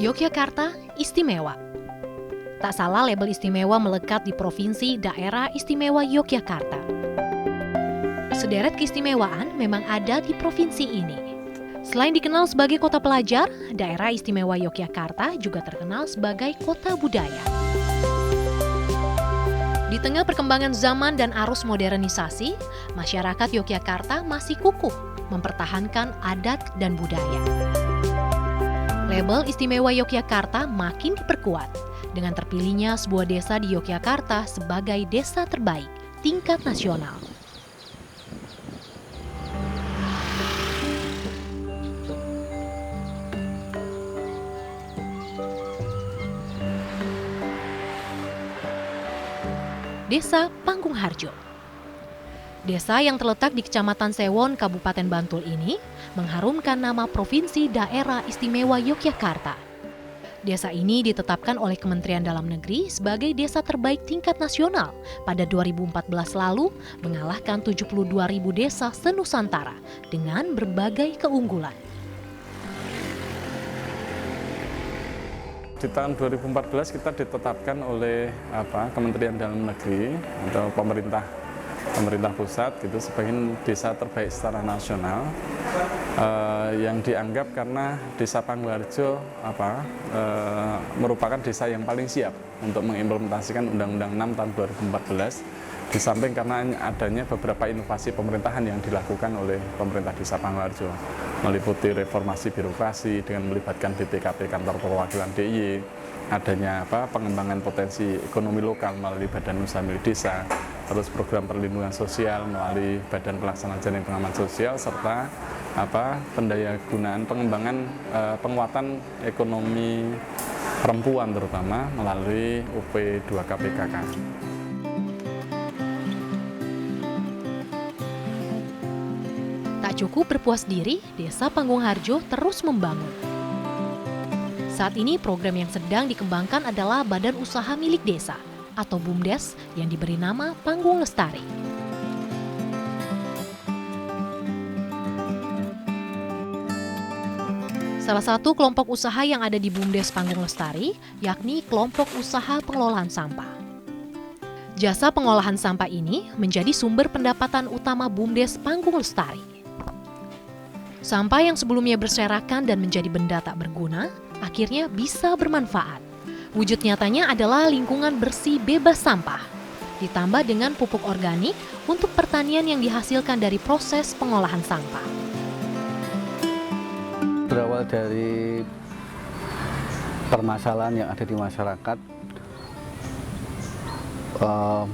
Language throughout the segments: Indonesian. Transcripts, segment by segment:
Yogyakarta istimewa. Tak salah label istimewa melekat di Provinsi Daerah Istimewa Yogyakarta. Sederet keistimewaan memang ada di provinsi ini. Selain dikenal sebagai kota pelajar, Daerah Istimewa Yogyakarta juga terkenal sebagai kota budaya. Di tengah perkembangan zaman dan arus modernisasi, masyarakat Yogyakarta masih kukuh mempertahankan adat dan budaya. Label Istimewa Yogyakarta makin diperkuat dengan terpilihnya sebuah desa di Yogyakarta sebagai desa terbaik tingkat nasional. Desa Panggungharjo. Desa yang terletak di Kecamatan Sewon, Kabupaten Bantul ini mengharumkan nama Provinsi Daerah Istimewa Yogyakarta. Desa ini ditetapkan oleh Kementerian Dalam Negeri sebagai desa terbaik tingkat nasional pada 2014 lalu, mengalahkan 72.000 desa se-Nusantara dengan berbagai keunggulan. Di tahun 2014 kita ditetapkan oleh Kementerian Dalam Negeri atau pemerintah pusat gitu sebagai desa terbaik secara nasional, yang dianggap karena Desa Panggungharjo merupakan desa yang paling siap untuk mengimplementasikan Undang-Undang 6 tahun 2014. Di samping karena adanya beberapa inovasi pemerintahan yang dilakukan oleh pemerintah Desa Panggungharjo, meliputi reformasi birokrasi dengan melibatkan BPKP Kantor Perwakilan DIY, adanya pengembangan potensi ekonomi lokal melalui Badan Usaha Milik Desa, terus program perlindungan sosial melalui Badan Pelaksana Jaring Pengaman Sosial, serta pendayagunaan pengembangan penguatan ekonomi perempuan terutama melalui UP 2 KPKK. Tak cukup berpuas diri, Desa Panggungharjo terus membangun. Saat ini program yang sedang dikembangkan adalah Badan Usaha Milik Desa atau BUMDes yang diberi nama Panggung Lestari. Salah satu kelompok usaha yang ada di BUMDes Panggung Lestari yakni kelompok usaha pengelolaan sampah. Jasa pengolahan sampah ini menjadi sumber pendapatan utama BUMDes Panggung Lestari. Sampah yang sebelumnya berserakan dan menjadi benda tak berguna, akhirnya bisa bermanfaat. Wujud nyatanya adalah lingkungan bersih bebas sampah, ditambah dengan pupuk organik untuk pertanian yang dihasilkan dari proses pengolahan sampah. Berawal dari permasalahan yang ada di masyarakat,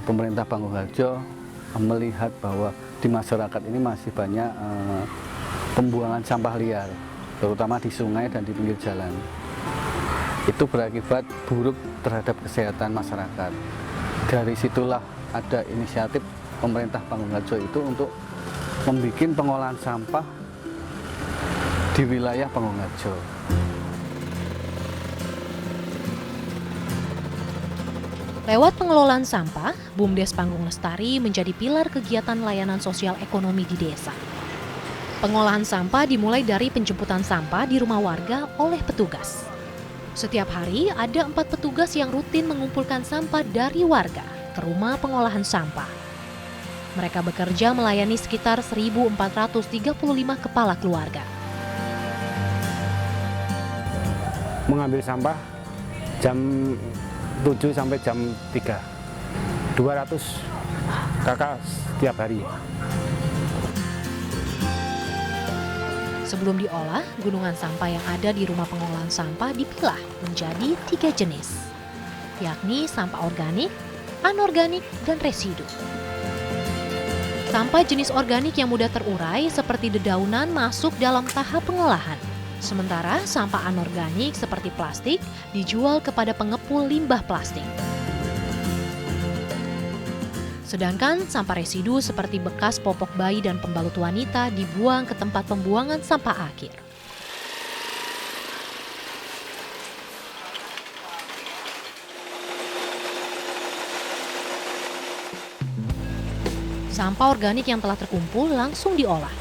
pemerintah Panggungharjo melihat bahwa di masyarakat ini masih banyak pembuangan sampah liar, terutama di sungai dan di pinggir jalan. Itu berakibat buruk terhadap kesehatan masyarakat. Dari situlah ada inisiatif pemerintah Panggungharjo itu untuk membuat pengolahan sampah di wilayah Panggungharjo. Lewat pengelolaan sampah, BUMDes Panggung Lestari menjadi pilar kegiatan layanan sosial ekonomi di desa. Pengolahan sampah dimulai dari penjemputan sampah di rumah warga oleh petugas. Setiap hari ada 4 petugas yang rutin mengumpulkan sampah dari warga ke rumah pengolahan sampah. Mereka bekerja melayani sekitar 1.435 kepala keluarga. Mengambil sampah jam 7 sampai jam 3. 200 kakak setiap hari. Sebelum diolah, gunungan sampah yang ada di rumah pengolahan sampah dipilah menjadi 3 jenis, yakni sampah organik, anorganik, dan residu. Sampah jenis organik yang mudah terurai seperti dedaunan masuk dalam tahap pengolahan. Sementara sampah anorganik seperti plastik dijual kepada pengepul limbah plastik. Sedangkan sampah residu seperti bekas popok bayi dan pembalut wanita dibuang ke tempat pembuangan sampah akhir. Sampah organik yang telah terkumpul langsung diolah.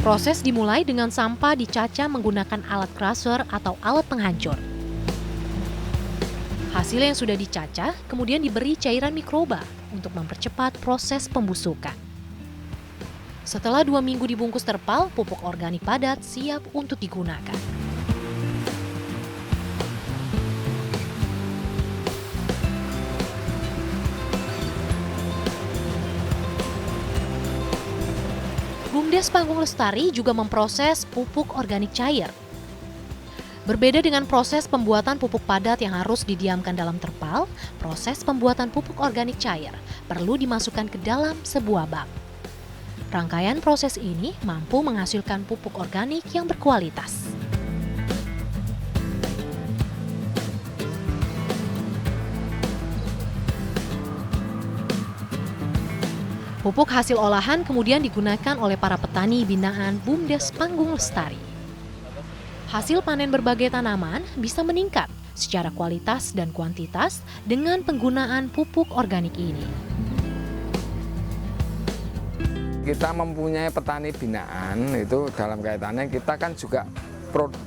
Proses dimulai dengan sampah dicacah menggunakan alat crusher atau alat penghancur. Hasil yang sudah dicacah kemudian diberi cairan mikroba untuk mempercepat proses pembusukan. Setelah 2 minggu dibungkus terpal, pupuk organik padat siap untuk digunakan. BUMDes Panggung Lestari juga memproses pupuk organik cair. Berbeda dengan proses pembuatan pupuk padat yang harus didiamkan dalam terpal, proses pembuatan pupuk organik cair perlu dimasukkan ke dalam sebuah bak. Rangkaian proses ini mampu menghasilkan pupuk organik yang berkualitas. Pupuk hasil olahan kemudian digunakan oleh para petani binaan BUMDes Panggung Lestari. Hasil panen berbagai tanaman bisa meningkat secara kualitas dan kuantitas dengan penggunaan pupuk organik ini. Kita mempunyai petani binaan, itu dalam kaitannya kita kan juga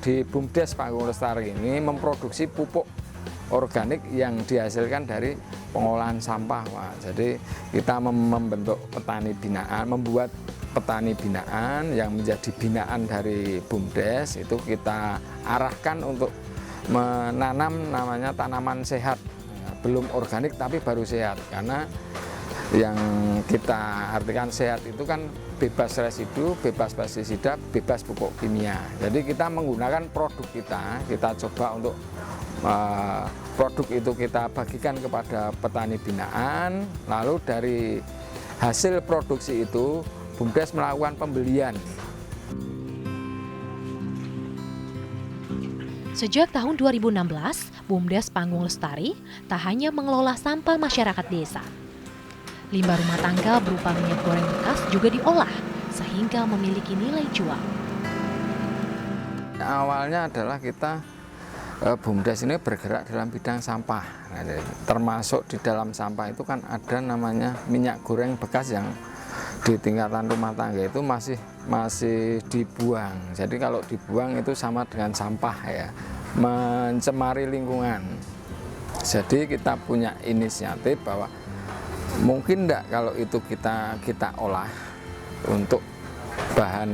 di BUMDes Panggung Lestari ini memproduksi pupuk organik yang dihasilkan dari pengolahan sampah, Pak. Jadi kita membentuk petani binaan, membuat petani binaan yang menjadi binaan dari BUMDes, itu kita arahkan untuk menanam namanya tanaman sehat, belum organik tapi baru sehat, karena yang kita artikan sehat itu kan bebas residu, bebas pestisida, bebas pupuk kimia. Jadi kita menggunakan produk kita coba untuk produk itu kita bagikan kepada petani binaan, lalu dari hasil produksi itu BUMDes melakukan pembelian. Sejak tahun 2016, BUMDes Panggung Lestari tak hanya mengelola sampah masyarakat desa. Limbah rumah tangga berupa minyak goreng bekas juga diolah sehingga memiliki nilai jual. Awalnya adalah kita BUMDes ini bergerak dalam bidang sampah. Nah, termasuk di dalam sampah itu kan ada namanya minyak goreng bekas yang di tingkatan rumah tangga itu masih dibuang. Jadi kalau dibuang itu sama dengan sampah ya, mencemari lingkungan. Jadi kita punya inisiatif bahwa mungkin enggak kalau itu kita olah untuk bahan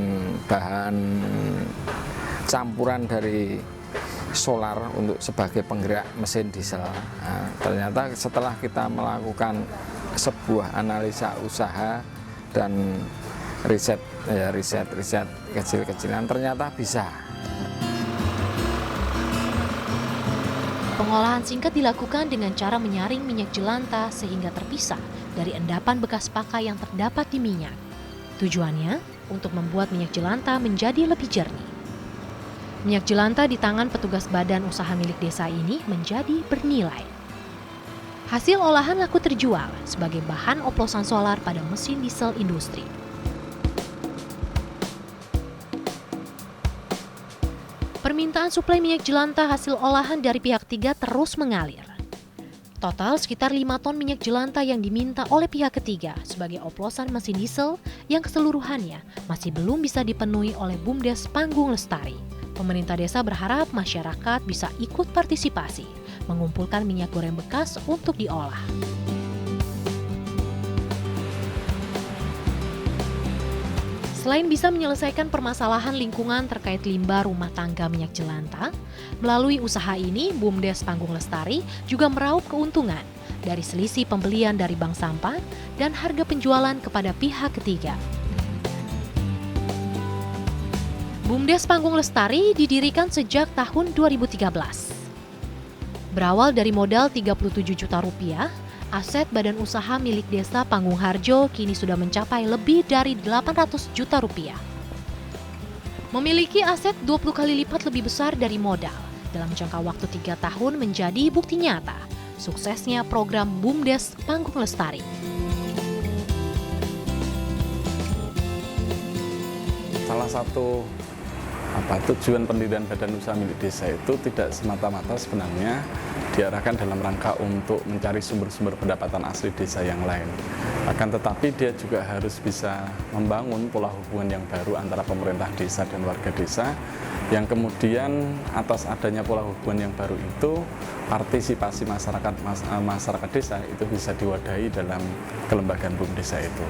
campuran dari solar untuk sebagai penggerak mesin diesel. Nah, ternyata setelah kita melakukan sebuah analisa usaha dan riset kecil-kecilan, ternyata bisa. Pengolahan singkat dilakukan dengan cara menyaring minyak jelantah sehingga terpisah dari endapan bekas pakai yang terdapat di minyak. Tujuannya untuk membuat minyak jelantah menjadi lebih jernih. Minyak jelantah di tangan petugas badan usaha milik desa ini menjadi bernilai. Hasil olahan laku terjual sebagai bahan oplosan solar pada mesin diesel industri. Permintaan suplai minyak jelantah hasil olahan dari pihak ketiga terus mengalir. Total sekitar 5 ton minyak jelantah yang diminta oleh pihak ketiga sebagai oplosan mesin diesel yang keseluruhannya masih belum bisa dipenuhi oleh BUMDes Panggung Lestari. Pemerintah desa berharap masyarakat bisa ikut partisipasi, mengumpulkan minyak goreng bekas untuk diolah. Selain bisa menyelesaikan permasalahan lingkungan terkait limbah rumah tangga minyak jelantah, melalui usaha ini BUMDes Panggung Lestari juga meraup keuntungan dari selisih pembelian dari bank sampah dan harga penjualan kepada pihak ketiga. BUMDes Panggung Lestari didirikan sejak tahun 2013. Berawal dari modal 37 juta rupiah, aset badan usaha milik desa Panggung Harjo kini sudah mencapai lebih dari 800 juta rupiah. Memiliki aset 20 kali lipat lebih besar dari modal dalam jangka waktu 3 tahun menjadi bukti nyata suksesnya program BUMDes Panggung Lestari. Salah satu tujuan pendirian badan usaha milik desa itu tidak semata-mata sebenarnya diarahkan dalam rangka untuk mencari sumber-sumber pendapatan asli desa yang lain. Akan tetapi dia juga harus bisa membangun pola hubungan yang baru antara pemerintah desa dan warga desa, yang kemudian atas adanya pola hubungan yang baru itu, partisipasi masyarakat desa itu bisa diwadahi dalam kelembagaan BUMDes itu.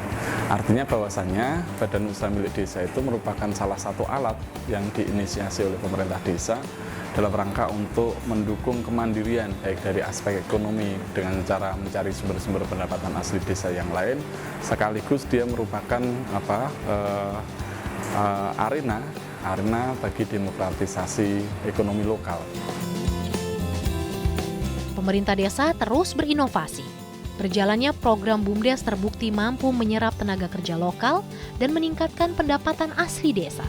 Artinya bahwasannya badan usaha milik desa itu merupakan salah satu alat yang diinisiasi oleh pemerintah desa dalam rangka untuk mendukung kemandirian baik dari aspek ekonomi dengan cara mencari sumber-sumber pendapatan asli desa yang lain, sekaligus dia merupakan arena bagi demokratisasi ekonomi lokal. Pemerintah desa terus berinovasi. Berjalannya program BUMDes terbukti mampu menyerap tenaga kerja lokal dan meningkatkan pendapatan asli desa.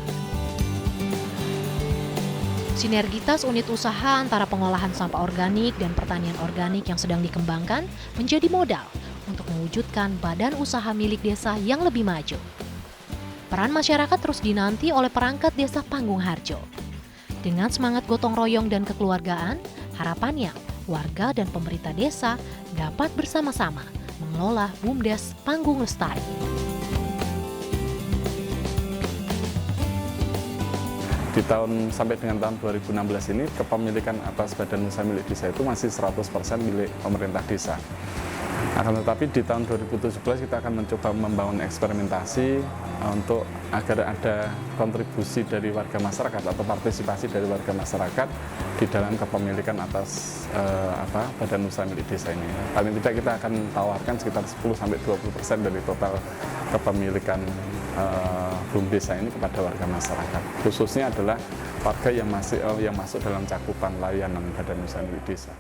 Sinergitas unit usaha antara pengolahan sampah organik dan pertanian organik yang sedang dikembangkan menjadi modal untuk mewujudkan badan usaha milik desa yang lebih maju. Peran masyarakat terus dinanti oleh perangkat desa Panggung Harjo. Dengan semangat gotong royong dan kekeluargaan, harapannya warga dan pemerintah desa dapat bersama-sama mengelola BUMDes Panggung Lestari. Di tahun sampai dengan tahun 2016 ini kepemilikan atas badan usaha milik desa itu masih 100% milik pemerintah desa. Akan tetapi di tahun 2017 kita akan mencoba membangun eksperimentasi untuk agar ada kontribusi dari warga masyarakat atau partisipasi dari warga masyarakat di dalam kepemilikan atas badan usaha milik desa ini. Paling tidak kita akan tawarkan sekitar 10-20% dari total kepemilikan BUMDes ini kepada warga masyarakat. Khususnya adalah warga yang masuk dalam cakupan layanan badan usaha milik desa.